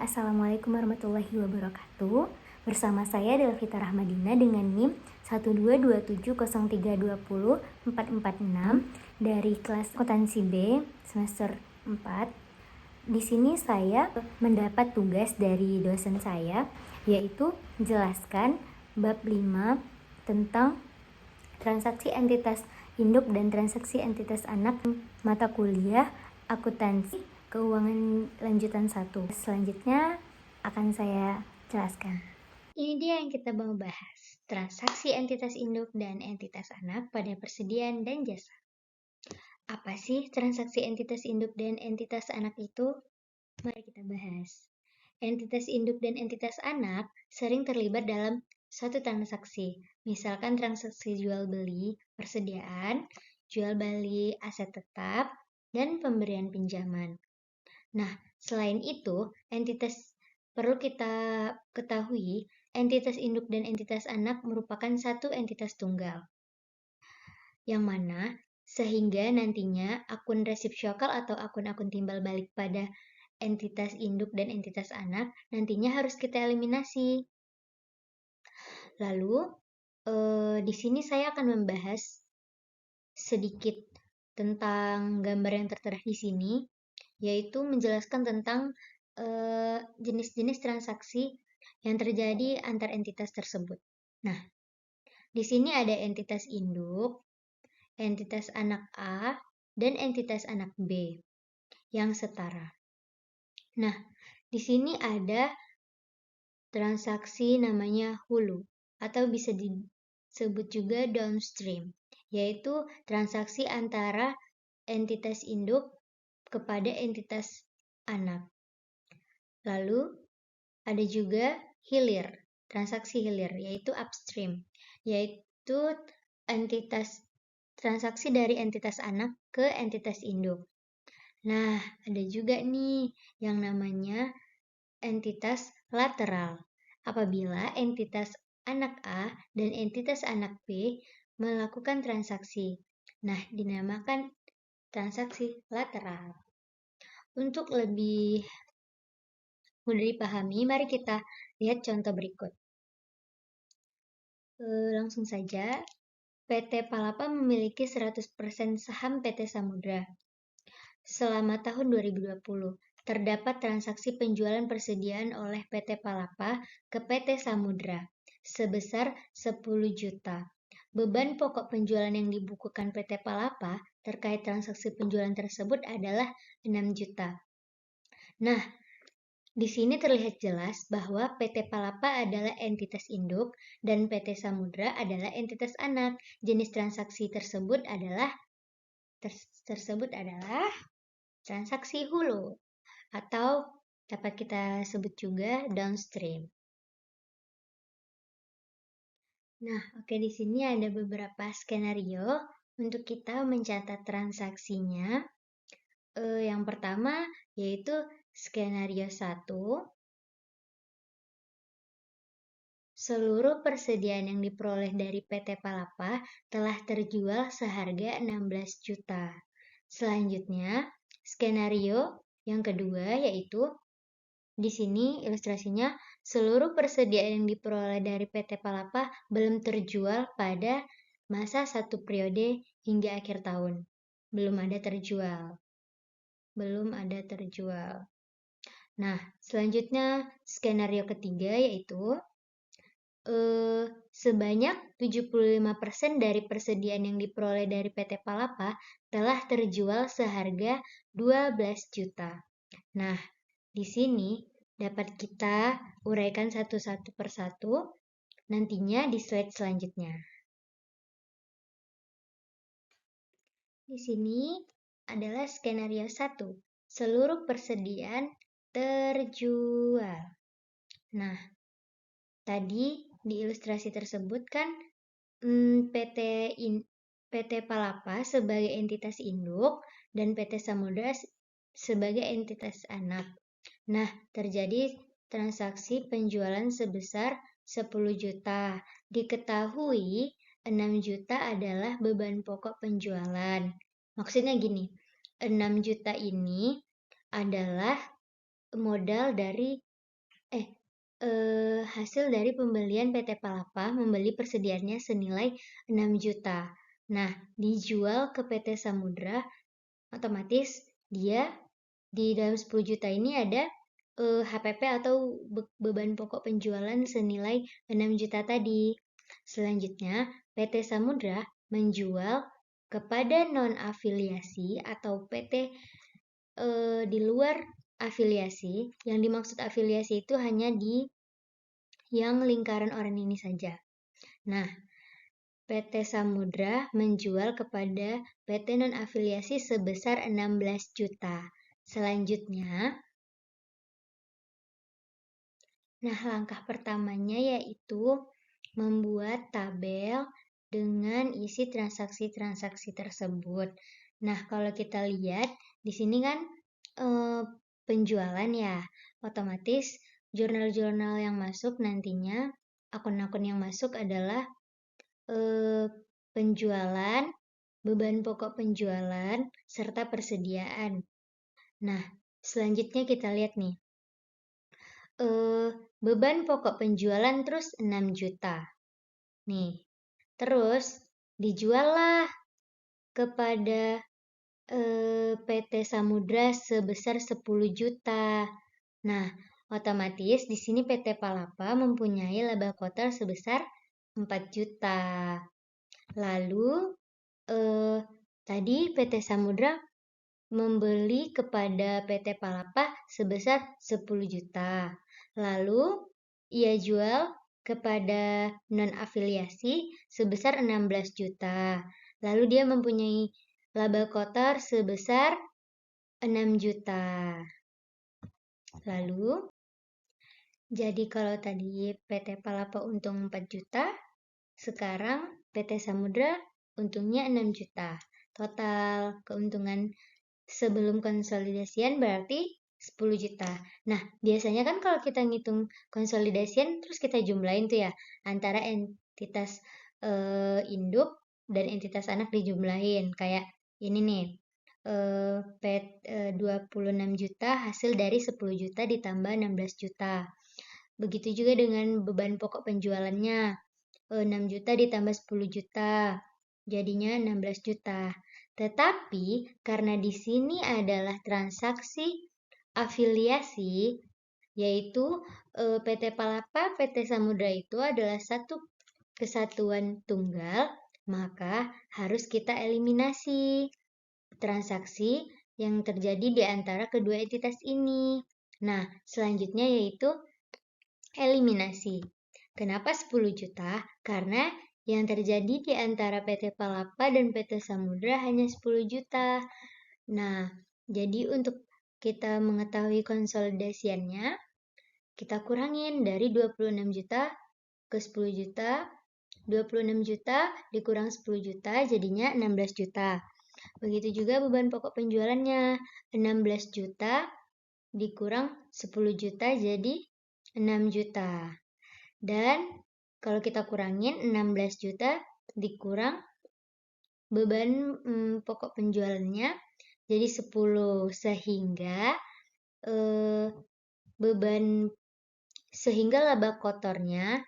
Assalamualaikum warahmatullahi wabarakatuh. Bersama saya Delvita Rahmadina dengan NIM 12270320446 dari kelas akuntansi B semester 4. Di sini saya mendapat tugas dari dosen saya, yaitu menjelaskan bab 5 tentang transaksi entitas induk dan transaksi entitas anak mata kuliah akuntansi keuangan lanjutan 1. Selanjutnya akan saya jelaskan. Ini dia yang kita mau bahas, transaksi entitas induk dan entitas anak pada persediaan dan jasa. Apa sih transaksi entitas induk dan entitas anak itu? Mari kita bahas. Entitas induk dan entitas anak sering terlibat dalam suatu transaksi, misalkan transaksi jual beli persediaan, jual beli aset tetap, dan pemberian pinjaman. Nah, selain itu, perlu kita ketahui, entitas induk dan entitas anak merupakan satu entitas tunggal. Yang mana, sehingga nantinya akun resipsiokal atau akun-akun timbal balik pada entitas induk dan entitas anak nantinya harus kita eliminasi. Lalu, di sini saya akan membahas sedikit tentang gambar yang tertera di sini, yaitu menjelaskan tentang jenis-jenis transaksi yang terjadi antar entitas tersebut. Nah, di sini ada entitas induk, entitas anak A, dan entitas anak B yang setara. Nah, di sini ada transaksi namanya hulu atau bisa disebut juga downstream, yaitu transaksi antara entitas induk kepada entitas anak. Lalu ada juga hilir, transaksi hilir, yaitu upstream, yaitu transaksi dari entitas anak ke entitas induk. Nah, ada juga nih yang namanya entitas lateral. Apabila entitas anak A dan entitas anak B melakukan transaksi. Nah, dinamakan transaksi lateral. Untuk lebih mudah dipahami, mari kita lihat contoh berikut. Langsung saja, PT Palapa memiliki 100% saham PT Samudra. Selama tahun 2020, terdapat transaksi penjualan persediaan oleh PT Palapa ke PT Samudra sebesar 10 juta. Beban pokok penjualan yang dibukukan PT Palapa terkait transaksi penjualan tersebut adalah 6 juta. Nah, di sini terlihat jelas bahwa PT Palapa adalah entitas induk dan PT Samudra adalah entitas anak. Jenis transaksi tersebut adalah transaksi hulu atau dapat kita sebut juga downstream. Nah, oke, di sini ada beberapa skenario untuk kita mencatat transaksinya. Yang pertama yaitu skenario 1. Seluruh persediaan yang diperoleh dari PT Palapa telah terjual seharga 16 juta. Selanjutnya, skenario yang kedua yaitu di sini ilustrasinya seluruh persediaan yang diperoleh dari PT Palapa belum terjual pada masa 1 periode hingga akhir tahun. Belum ada terjual. Nah, selanjutnya skenario ketiga yaitu sebanyak 75% dari persediaan yang diperoleh dari PT Palapa telah terjual seharga 12 juta. Nah, di sini dapat kita uraikan satu-satu persatu nantinya di slide selanjutnya. Di sini adalah skenario 1. Seluruh persediaan terjual. Nah, tadi di ilustrasi tersebut kan PT Palapa sebagai entitas induk dan PT Samudra sebagai entitas anak. Nah, terjadi transaksi penjualan sebesar 10 juta. Diketahui 6 juta adalah beban pokok penjualan. Maksudnya gini, 6 juta ini adalah modal dari hasil dari pembelian PT Palapa membeli persediaannya senilai 6 juta. Nah, dijual ke PT Samudra, otomatis dia di dalam 10 juta ini ada HPP atau beban pokok penjualan senilai 6 juta tadi. Selanjutnya, PT Samudra menjual kepada non-afiliasi atau PT di luar afiliasi. Yang dimaksud afiliasi itu hanya di yang lingkaran orang ini saja. Nah, PT Samudra menjual kepada PT non-afiliasi sebesar 16 juta. Selanjutnya, langkah pertamanya yaitu membuat tabel dengan isi transaksi-transaksi tersebut. Nah, kalau kita lihat di sini kan penjualan ya, otomatis jurnal-jurnal yang masuk nantinya, akun-akun yang masuk adalah penjualan, beban pokok penjualan, serta persediaan. Nah, selanjutnya kita lihat nih. Beban pokok penjualan terus 6 juta. Nih, terus dijuallah kepada PT Samudra sebesar 10 juta. Nah, otomatis di sini PT Palapa mempunyai laba kotor sebesar 4 juta. Lalu tadi PT Samudra membeli kepada PT Palapa sebesar 10 juta. Lalu ia jual kepada non-afiliasi sebesar 16 juta. Lalu dia mempunyai laba kotor sebesar 6 juta. Lalu, jadi kalau tadi PT Palapa untung 4 juta, sekarang PT Samudra untungnya 6 juta. Total keuntungan sebelum konsolidasian berarti 10 juta. Nah, biasanya kan kalau kita ngitung konsolidasian terus kita jumlahin tuh ya antara entitas induk dan entitas anak dijumlahin. Kayak ini nih. 26 juta hasil dari 10 juta ditambah 16 juta. Begitu juga dengan beban pokok penjualannya. 6 juta ditambah 10 juta. Jadinya 16 juta. Tetapi karena di sini adalah transaksi afiliasi, yaitu PT Palapa, PT Samudra itu adalah satu kesatuan tunggal, maka harus kita eliminasi transaksi yang terjadi di antara kedua entitas ini. Nah, selanjutnya yaitu eliminasi. Kenapa 10 juta? Karena yang terjadi di antara PT Palapa dan PT Samudra hanya 10 juta. Nah, jadi untuk kita mengetahui konsolidasiannya, kita kurangin dari 26 juta ke 10 juta. 26 juta dikurang 10 juta jadinya 16 juta. Begitu juga beban pokok penjualannya. 16 juta dikurang 10 juta jadi 6 juta. Dan kalau kita kurangin 16 juta dikurang beban pokok penjualannya jadi 10 sehingga laba kotornya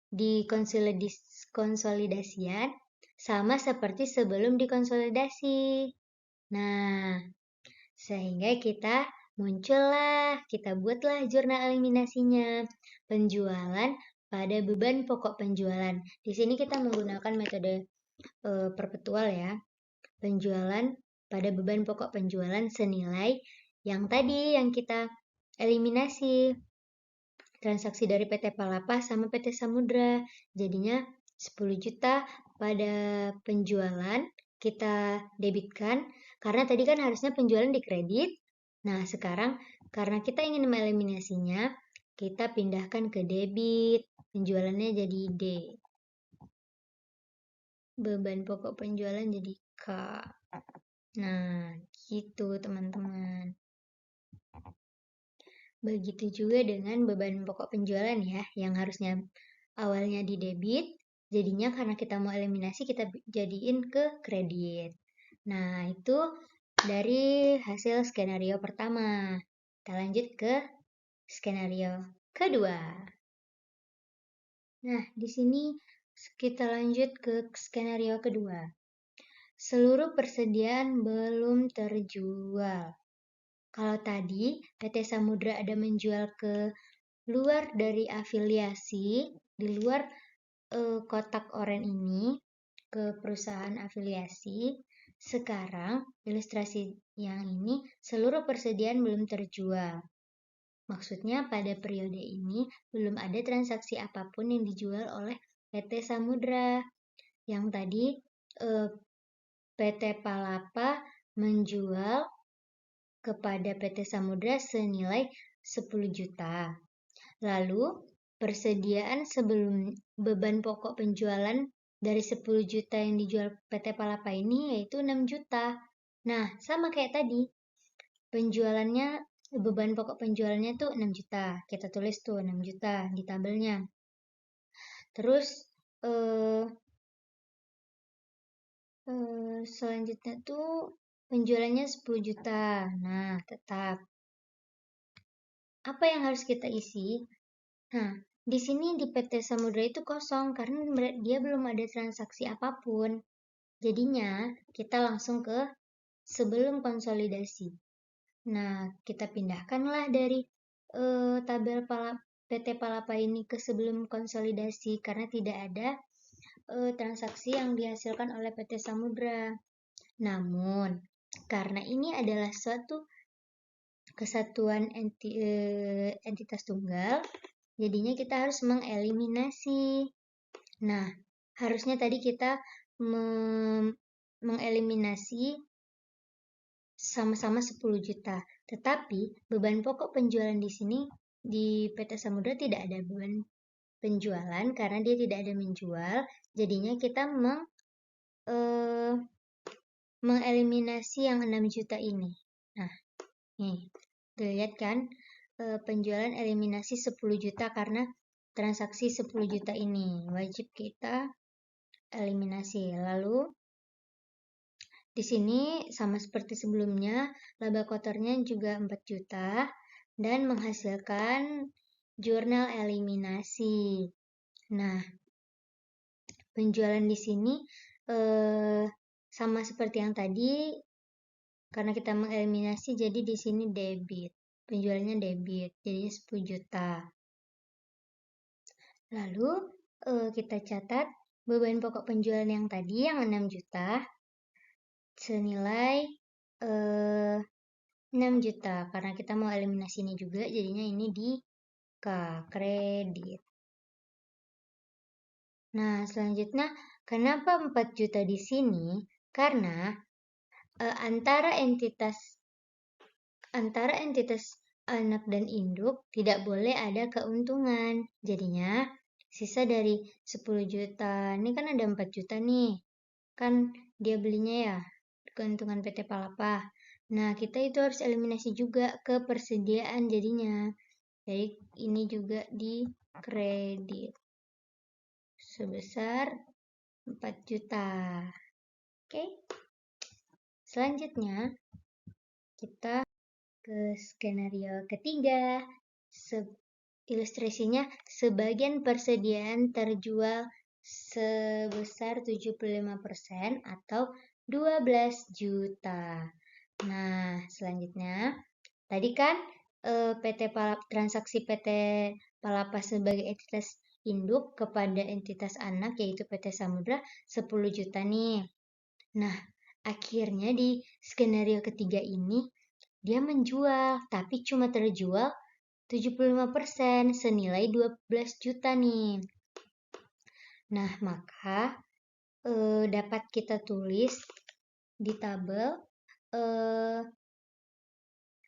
di konsolidasian sama seperti sebelum dikonsolidasi. Nah, sehingga kita buatlah jurnal eliminasinya. Penjualan pada beban pokok penjualan. Di sini kita menggunakan metode perpetual ya. Penjualan pada beban pokok penjualan senilai yang tadi yang kita eliminasi. Transaksi dari PT Palapa sama PT Samudra. Jadinya 10 juta pada penjualan kita debitkan. Karena tadi kan harusnya penjualan dikredit. Nah, sekarang karena kita ingin mengeliminasinya, kita pindahkan ke debit. Penjualannya jadi D. Beban pokok penjualan jadi K. Nah, gitu teman-teman. Begitu juga dengan beban pokok penjualan ya, yang harusnya awalnya di debit, jadinya karena kita mau eliminasi kita jadiin ke kredit. Nah, itu dari hasil skenario pertama. Kita lanjut ke skenario kedua. Nah, di sini kita lanjut ke skenario kedua. Seluruh persediaan belum terjual. Kalau tadi PT Samudra ada menjual ke luar dari afiliasi, di luar kotak oranye ini, ke perusahaan afiliasi. Sekarang ilustrasi yang ini seluruh persediaan belum terjual. Maksudnya pada periode ini belum ada transaksi apapun yang dijual oleh PT Samudra. Yang tadi PT Palapa menjual kepada PT Samudra senilai 10 juta. Lalu persediaan sebelum beban pokok penjualan dari 10 juta yang dijual PT Palapa ini yaitu 6 juta. Nah, sama kayak tadi. Penjualannya, beban pokok penjualannya tuh 6 juta. Kita tulis tuh 6 juta di tabelnya. Terus selanjutnya tuh penjualannya 10 juta. Nah, tetap. Apa yang harus kita isi? Nah, di sini di PT Samudra itu kosong karena dia belum ada transaksi apapun. Jadinya, kita langsung ke sebelum konsolidasi. Nah, kita pindahkanlah dari tabel PT Palapa ini ke sebelum konsolidasi karena tidak ada transaksi yang dihasilkan oleh PT Samudra. Namun, karena ini adalah suatu kesatuan entitas tunggal, jadinya kita harus mengeliminasi. Nah, harusnya tadi kita mengeliminasi sama-sama 10 juta. Tetapi beban pokok penjualan di sini di PT Samudra tidak ada beban penjualan karena dia tidak ada menjual. Jadinya kita mengeliminasi yang 6 juta ini. Nah, nih, lihat kan penjualan eliminasi 10 juta karena transaksi 10 juta ini. Wajib kita eliminasi. Lalu di sini sama seperti sebelumnya, laba kotornya juga 4 juta dan menghasilkan jurnal eliminasi. Nah, penjualan di sini sama seperti yang tadi karena kita mengeliminasi jadi di sini debit. Penjualannya debit, jadinya 10 juta. Lalu kita catat beban pokok penjualan yang tadi yang 6 juta senilai 6 juta karena kita mau eliminasi ini juga jadinya ini di kredit. Nah, selanjutnya kenapa 4 juta di sini? Karena antara entitas anak dan induk tidak boleh ada keuntungan. Jadinya sisa dari 10 juta, ini kan ada 4 juta nih. Kan dia belinya ya keuntungan PT Palapa. Nah, kita itu harus eliminasi juga ke persediaan jadinya. Jadi ini juga di kredit sebesar 4 juta. Oke. Selanjutnya kita ke skenario ketiga. Ilustrasinya sebagian persediaan terjual sebesar 75% atau 12 juta. Nah, selanjutnya tadi kan transaksi PT Palapa sebagai entitas induk kepada entitas anak yaitu PT Samudra 10 juta nih. Nah, akhirnya di skenario ketiga ini dia menjual, tapi cuma terjual 75% senilai 12 juta nih. Nah, maka dapat kita tulis di tabel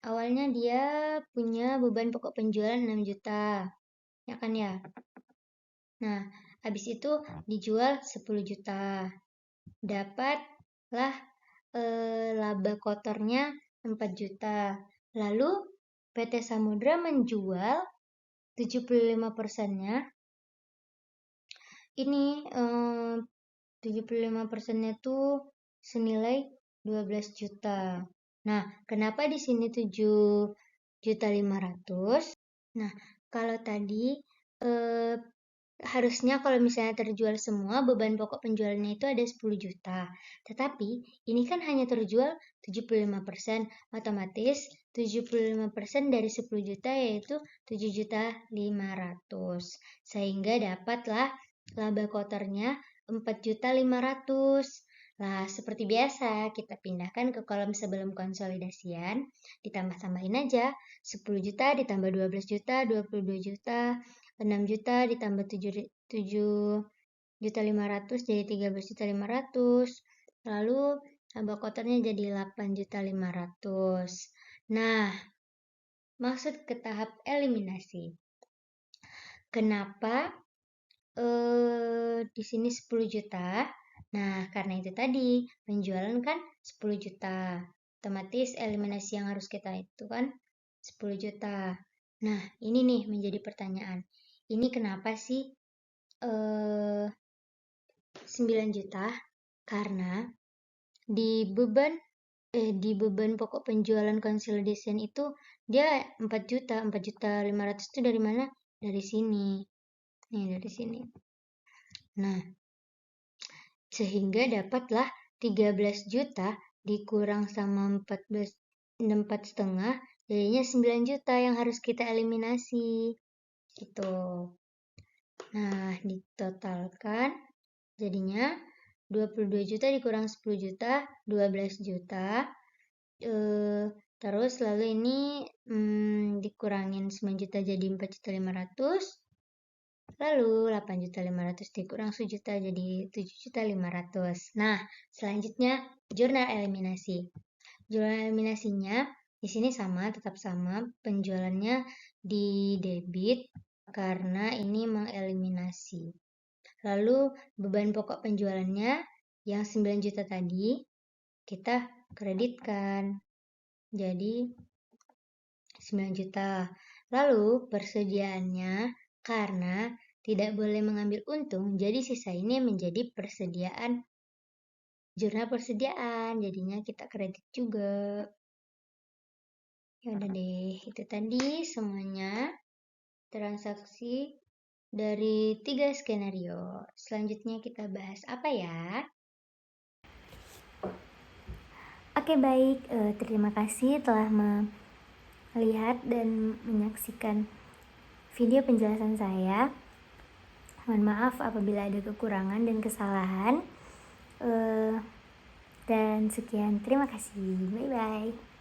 awalnya dia punya beban pokok penjualan 6 juta. Ya kan ya? Nah, habis itu dijual 10 juta. Dapatlah laba kotornya 4 juta. Lalu PT Samudra menjual 75%-nya. Ini 75%-nya tuh senilai 12 juta. Nah, kenapa di sini 7.500.000? Nah, Kalau tadi eh, harusnya kalau misalnya terjual semua, beban pokok penjualannya itu ada 10 juta. Tetapi ini kan hanya terjual 75%, otomatis 75% dari 10 juta yaitu 7 juta 500. Sehingga dapatlah laba kotornya 4 juta 500. Nah, seperti biasa, kita pindahkan ke kolom sebelum konsolidasian, ditambah-tambahin aja. 10 juta ditambah 12 juta, 22 juta, 6 juta ditambah 7 juta 500 jadi 13 juta 500. Lalu laba kotornya jadi 8 juta 500. Nah, masuk ke tahap eliminasi. Kenapa di sini 10 juta? Nah, karena itu tadi, penjualan kan 10 juta. Otomatis eliminasi yang harus kita itu kan 10 juta. Nah, ini nih menjadi pertanyaan. Ini kenapa sih 9 juta? Karena di beban pokok penjualan consolidation itu dia 4 juta, 4 juta 500 itu dari mana? Dari sini. Nih, dari sini. Nah, sehingga dapatlah 13 juta dikurang sama 4,5 jadinya 9 juta yang harus kita eliminasi. Gitu. Nah, ditotalkan jadinya 22 juta dikurang 10 juta, 12 juta. Terus lalu ini dikurangin 9 juta jadi 4 juta 500. Lalu 8 juta 500 dikurang 1 juta jadi 7 juta 500. Nah, selanjutnya jurnal eliminasi. Jurnal eliminasinya di sini sama, tetap sama. Penjualannya di debit karena ini mengeliminasi. Lalu beban pokok penjualannya yang 9 juta tadi kita kreditkan. Jadi 9 juta. Lalu persediaannya karena tidak boleh mengambil untung, jadi sisa ini menjadi persediaan. Jurnal persediaan, jadinya kita kredit juga. Ya udah deh, itu tadi semuanya transaksi dari 3 skenario. Selanjutnya kita bahas apa ya? Oke baik, terima kasih telah melihat dan menyaksikan video penjelasan saya. Mohon maaf apabila ada kekurangan dan kesalahan. Dan sekian, terima kasih. Bye-bye.